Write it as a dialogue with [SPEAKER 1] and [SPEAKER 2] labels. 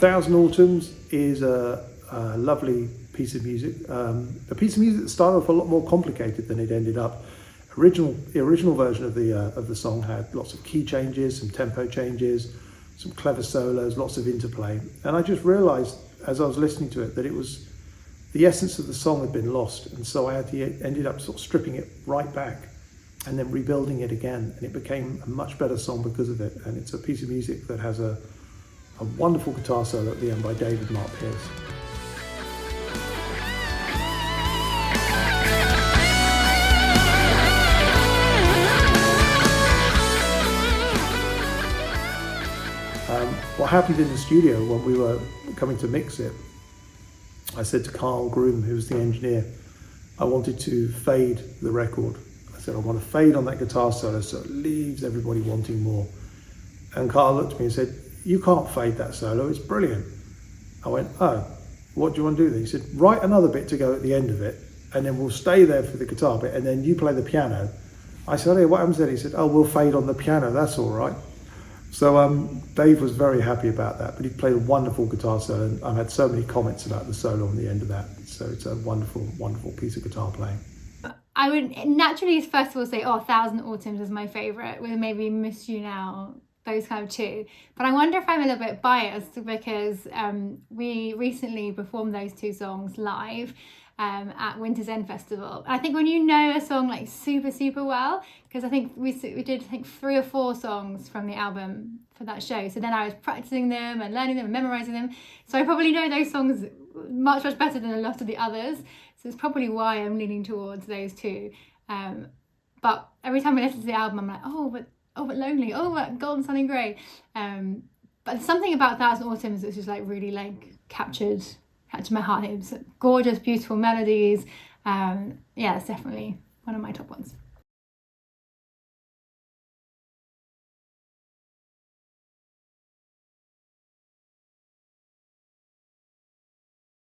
[SPEAKER 1] Thousand Autumns is a lovely piece of music. A piece of music that started off a lot more complicated than it ended up. The original version of the song had lots of key changes, some tempo changes, some clever solos, lots of interplay. And I just realised as I was listening to it that it was the essence of the song had been lost, and so I ended up sort of stripping it right back and then rebuilding it again, and it became a much better song because of it. And it's a piece of music that has a wonderful guitar solo at the end by David Mark Pierce. What happened in the studio when we were coming to mix it, I said to Carl Groom, who was the engineer, I wanted to fade the record. I said, I want to fade on that guitar solo so it leaves everybody wanting more. And Carl looked at me and said, you can't fade that solo, it's brilliant. I went, oh, what do you want to do then? He said, write another bit to go at the end of it, and then we'll stay there for the guitar bit, and then you play the piano. I said, hey, what happens then? He said, oh, we'll fade on the piano, that's all right. So Dave was very happy about that, but he played a wonderful guitar solo, and I've had so many comments about the solo on the end of that. So it's a wonderful, wonderful piece of guitar playing.
[SPEAKER 2] I would naturally first of all say, oh, Thousand Autumns is my favourite, with maybe Miss You Now, those kind of two. But I wonder if I'm a little bit biased because we recently performed those two songs live at Winter's End Festival. And I think when you know a song like super, super well, because I think we did 3 or 4 songs from the album for that show. So then I was practicing them and learning them and memorising them. So I probably know those songs much, much better than a lot of the others. So it's probably why I'm leaning towards those two. But every time I listen to the album, I'm like, oh, but Lonely, oh, but Golden Sun and Grey. But something about Thousand Autumns that's just like really like captured my heart. It was gorgeous, beautiful melodies. Yeah, it's definitely one of my top ones.